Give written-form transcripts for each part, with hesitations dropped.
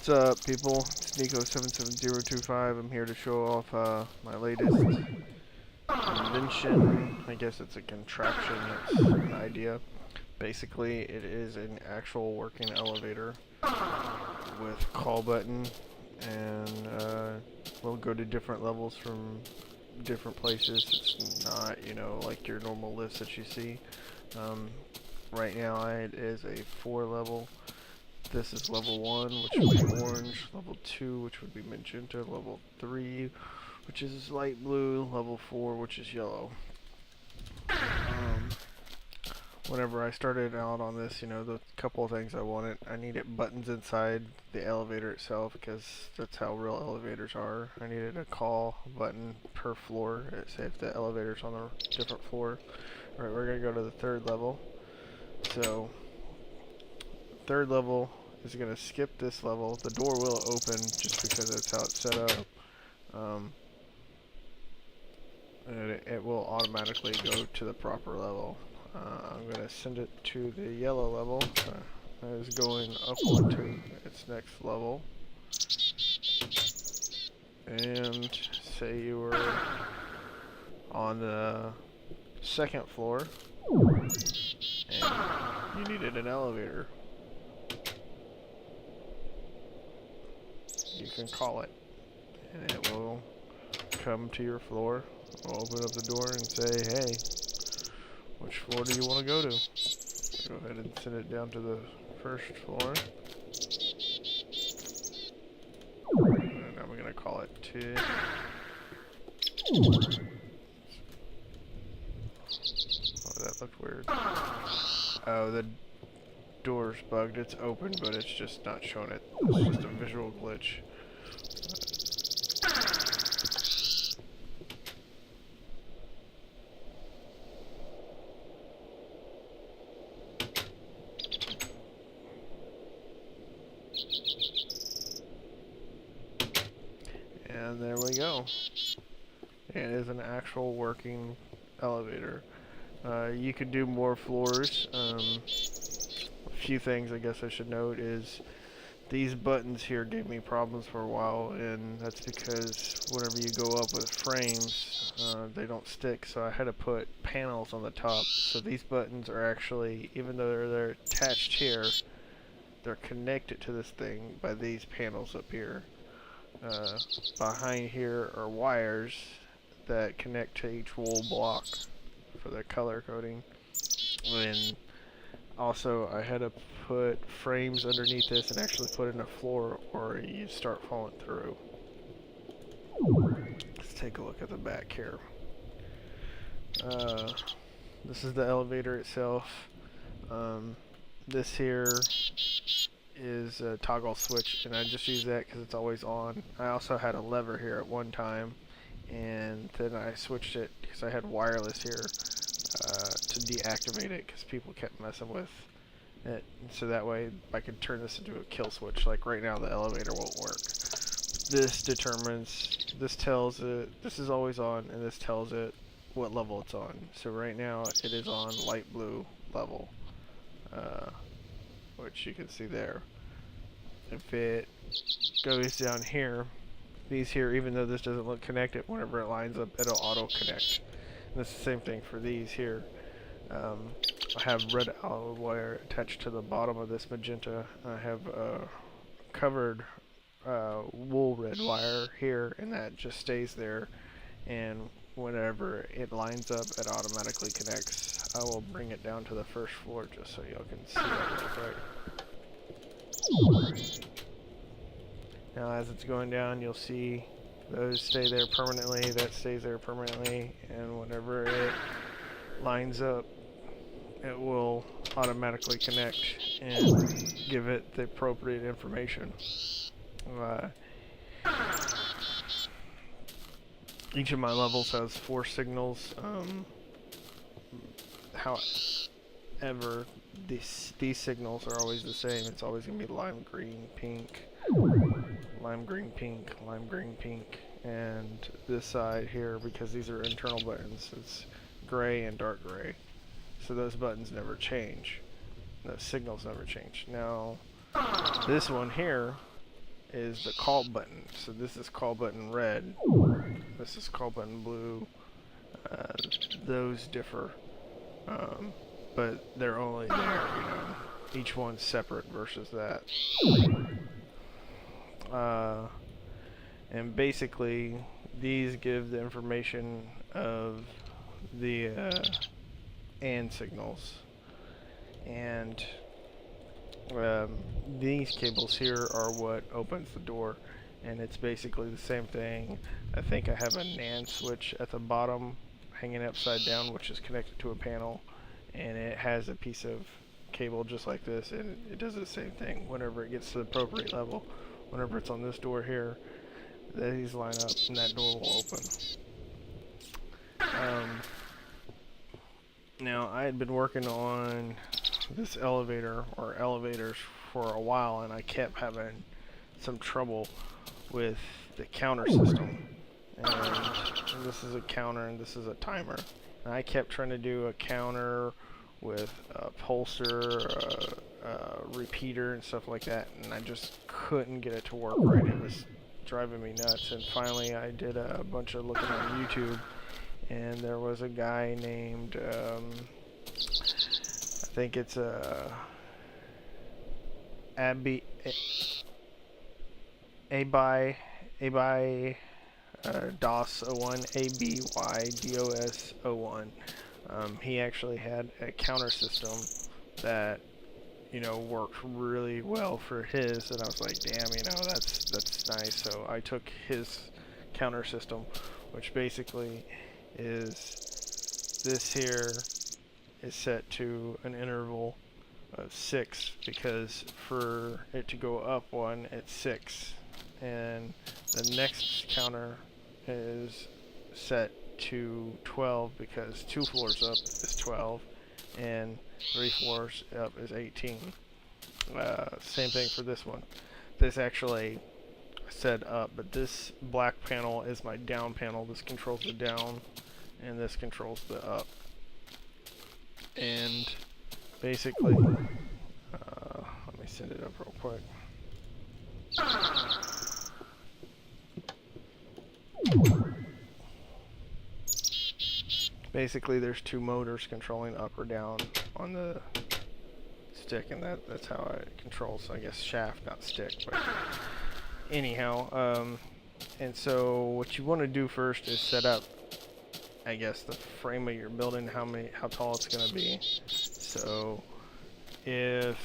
What's up, people? It's Nico77025. I'm here to show off my latest invention. I guess it's a contraption. It's an idea. Basically, it is an actual working elevator with call button, and we'll go to different levels from different places. It's not, like your normal lifts that you see. Right now, it is a 4-level. This is level 1, which would be orange, level 2, which would be magenta, level 3, which is light blue, level 4, which is yellow. Whenever I started out on this, the couple of things I wanted, I needed buttons inside the elevator itself, because that's how real elevators are. I needed a call button per floor, say if the elevator's on a different floor. Alright, we're going to go to the 3rd level. So, 3rd level is going to skip this level. The door will open just because that's how it's set up. And it will automatically go to the proper level. I'm going to send it to the yellow level. That is going upward to its next level. And say you were on the 2nd floor and you needed an elevator. You can call it, and it will come to your floor. We'll open up the door and say, hey, which floor do you want to go to? Go ahead and send it down to the 1st floor. And now we're going to call it to... Oh, that looked weird. Oh, the door's bugged. It's open, but it's just not showing it. It's just a visual glitch. And there we go. It is an actual working elevator. You could do more floors. A few things I guess I should note is these buttons here gave me problems for a while, and that's because whenever you go up with frames, they don't stick, so I had to put panels on the top. So these buttons are actually, even though they're attached here, they're connected to this thing by these panels up here. Behind here are wires that connect to each wool block for the color coding. And also I had to put frames underneath this and actually put in a floor or you start falling through. Let's take a look at the back here. This is the elevator itself. This here is a toggle switch, and I just use that because it's always on. I also had a lever here at one time, and then I switched it because I had wireless here to deactivate it because people kept messing with it. And so that way I could turn this into a kill switch. Like right now the elevator won't work. This determines, this tells it, this is always on, and this tells it what level it's on. So right now it is on light blue level. Which you can see there. If it goes down here, these here, even though this doesn't look connected, whenever it lines up, it'll auto connect. And it's the same thing for these here. I have red alloy wire attached to the bottom of this magenta. I have covered wool red wire here, and that just stays there. And whenever it lines up, it automatically connects. I will bring it down to the 1st floor just so y'all can see that real quick. Now as it's going down, you'll see those stay there permanently, that stays there permanently, and whenever it lines up, it will automatically connect and give it the appropriate information. Each of my levels has 4 signals. However, these signals are always the same. It's always going to be lime green, pink, lime green, pink, lime green, pink, and this side here, because these are internal buttons, it's gray and dark gray. So those buttons never change. Those signals never change. Now, this one here is the call button. So this is call button red. This is call button blue. Those differ, but they're only there, you know. Each one's separate versus that. And basically, these give the information of the AND signals. And these cables here are what opens the door, and it's basically the same thing. I think I have a NAND switch at the bottom hanging upside down, which is connected to a panel, and it has a piece of cable just like this, and it does the same thing whenever it gets to the appropriate level. Whenever it's on this door here, these line up and that door will open. Now, I had been working on this elevator or elevators for a while, and I kept having some trouble with the counter system. And this is a counter and this is a timer. And I kept trying to do a counter with a pulser, repeater and stuff like that, and I just couldn't get it to work right. It was driving me nuts. And finally I did a bunch of looking on YouTube, and there was a guy named I think it's Abai DOS 01, ABYDOS 01. He actually had a counter system that, you know, worked really well for his, and I was like, damn, you know, that's nice. So I took his counter system, which basically is this here is set to an interval of 6, because for it to go up 1, it's 6, and the next counter is set to 12 because 2 floors up is 12 and 3 floors up is 18. Same thing for this one. This actually said up, but this black panel is my down panel. This controls the down and this controls the up. And basically, let me set it up real quick. Basically, there's 2 motors controlling up or down on the stick, and that's how it controls, I guess, shaft, not stick. But anyhow, and so what you want to do first is set up, I guess, the frame of your building, how tall it's going to be. So if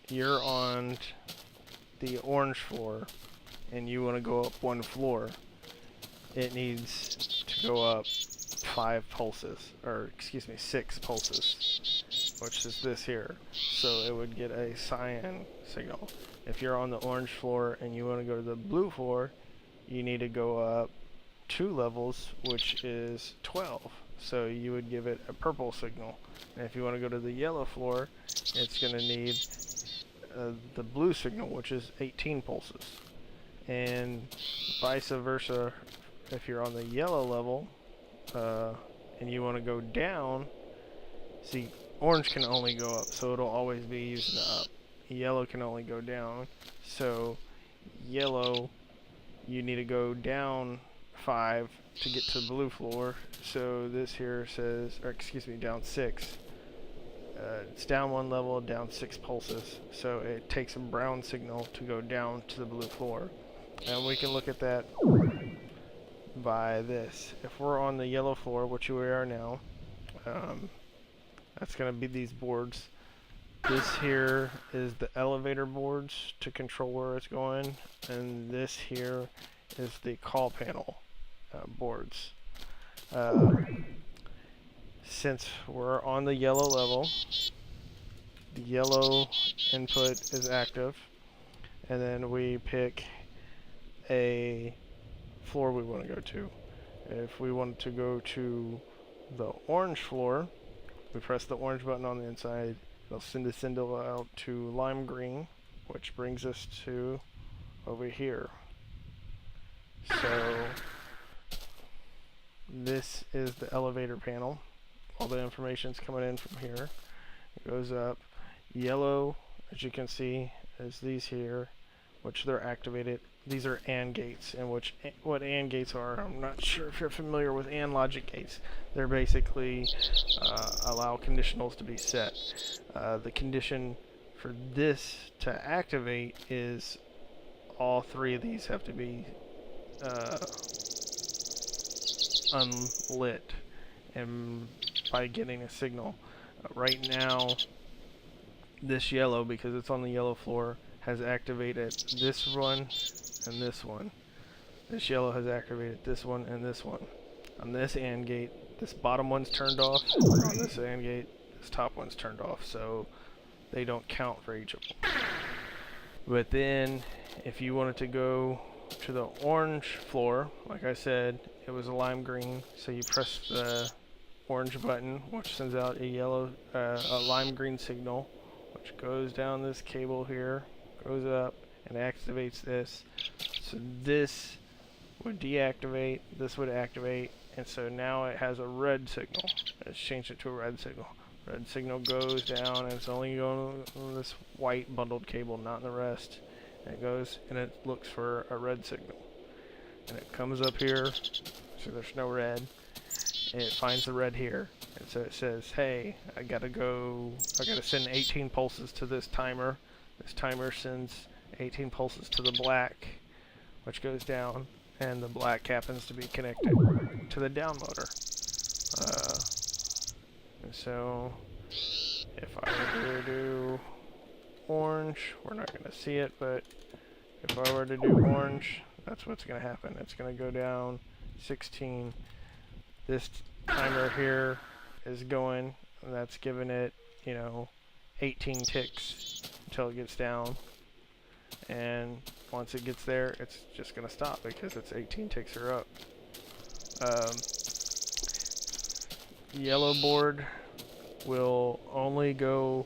you're on the orange floor and you want to go up 1 floor, it needs to go up 5 pulses, or excuse me, 6 pulses, which is this here. So it would get a cyan signal. If you're on the orange floor and you want to go to the blue floor, you need to go up 2 levels, which is 12. So you would give it a purple signal. And if you want to go to the yellow floor, it's going to need the blue signal, which is 18 pulses. And vice versa, if you're on the yellow level and you want to go down, see, orange can only go up, so it'll always be using the up. Yellow can only go down, so yellow, you need to go down 5 to get to the blue floor. So this here says, or excuse me, down 6. It's down 1 level, down 6 pulses. So it takes a brown signal to go down to the blue floor. And we can look at that by this. If we're on the yellow floor, which we are now, that's going to be these boards. This here is the elevator boards to control where it's going, and this here is the call panel boards. Since we're on the yellow level, the yellow input is active, and then we pick a floor we want to go to. If we want to go to the orange floor, we press the orange button on the inside. It'll send a signal out to lime green, which brings us to over here. So this is the elevator panel. All the information's coming in from here. It goes up. Yellow, as you can see, is these here, which they're activated. These are AND gates, and what AND gates are, I'm not sure if you're familiar with AND logic gates. They're basically allow conditionals to be set. The condition for this to activate is all three of these have to be unlit, and by getting a signal. Right now, this yellow, because it's on the yellow floor, has activated this one and this one. This yellow has activated this one and this one. On this AND gate, this bottom one's turned off. On this AND gate, this top one's turned off, so they don't count for each of them. But then, if you wanted to go to the orange floor, like I said, it was a lime green, so you press the orange button, which sends out a lime green signal, which goes down this cable here, goes up, and activates this. So this would deactivate, this would activate, and so now it has a red signal. Let's change it to a red signal. Red signal goes down, and it's only going on this white bundled cable, not in the rest. And it goes, and it looks for a red signal. And it comes up here, so there's no red. And it finds the red here. And so it says, hey, I gotta send 18 pulses to this timer. This timer sends 18 pulses to the black, which goes down, and the black happens to be connected to the down motor. And so, if I were to do orange, we're not going to see it, but if I were to do orange, that's what's going to happen. It's going to go down 16. This timer here is going, and that's giving it, 18 ticks until it gets down. And once it gets there, it's just going to stop because it's 18 ticks are up. Yellow board will only go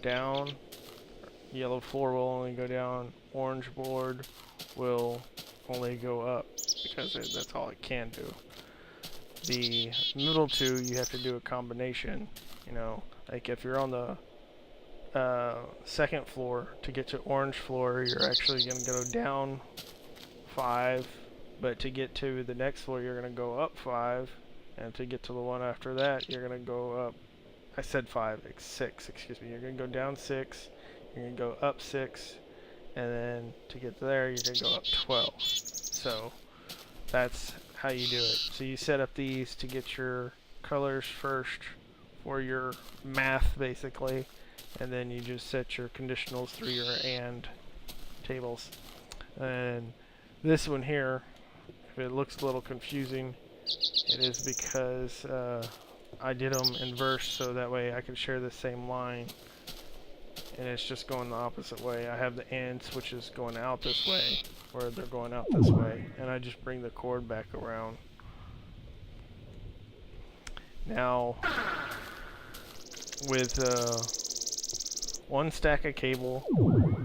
down. Yellow floor will only go down. Orange board will only go up because that's all it can do. The middle two, you have to do a combination. Like if you're on the second floor, to get to orange floor, you're actually going to go down 5, but to get to the next floor, you're going to go up 5, and to get to the one after that, you're going to go up, I said 5, 6, excuse me, you're going to go down 6, you're going to go up 6, and then to get there, you're going to go up 12. So that's how you do it. So you set up these to get your colors first for your math, basically, and then you just set your conditionals through your AND tables. And this one here, if it looks a little confusing, it is because I did them in verse, so that way I can share the same line, and it's just going the opposite way. I have the AND switches going out this way, or they're going out this way, and I just bring the cord back around. Now, with one stack of cable,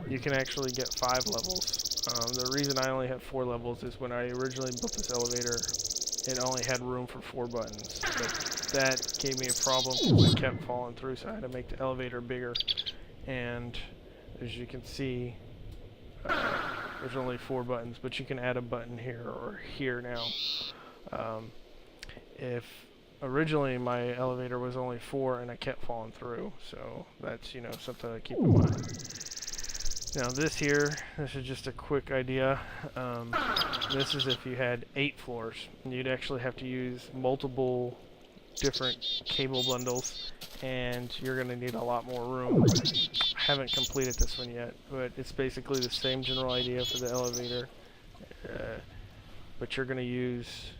you can actually get 5 levels. The reason I only have 4 levels is when I originally built this elevator, it only had room for 4 buttons. But that gave me a problem because I kept falling through, so I had to make the elevator bigger. And as you can see, there's only 4 buttons, but you can add a button here or here now. If originally my elevator was only 4 and I kept falling through, so that's something to keep in mind. Now this is just a quick idea. This is if you had 8 floors, and you'd actually have to use multiple different cable bundles, and you're going to need a lot more room. I haven't completed this one yet, but it's basically the same general idea for the elevator, but you're going to use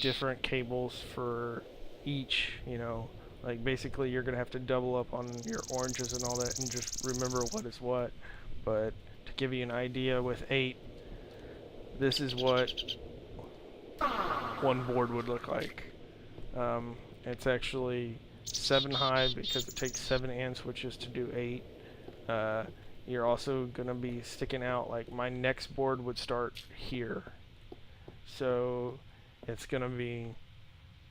different cables for each, like basically you're going to have to double up on your oranges and all that and just remember what is what. But to give you an idea, with 8, this is what one board would look like. It's actually 7 high because it takes 7 AND switches to do 8. You're also going to be sticking out, like my next board would start here. So it's going to be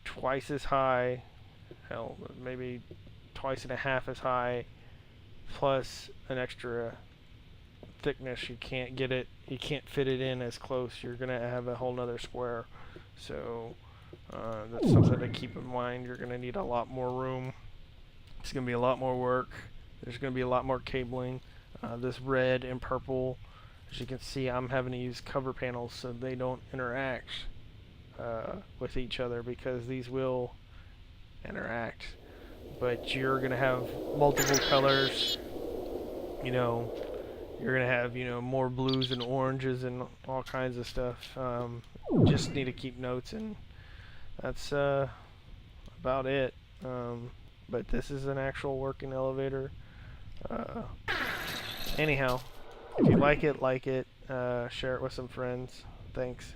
twice as high, hell, maybe twice and a half as high, plus an extra thickness. You can't get it, you can't fit it in as close. You're gonna have a whole nother square. So that's something to keep in mind. You're gonna need a lot more room. It's gonna be a lot more work. There's gonna be a lot more cabling. This red and purple, as you can see, I'm having to use cover panels so they don't interact with each other, because these will interact. But you're gonna have multiple colors. You know, you're gonna have, you know, more blues and oranges and all kinds of stuff. Just need to keep notes, and that's about it. But this is an actual working elevator. Anyhow, if you like it, share it with some friends. Thanks.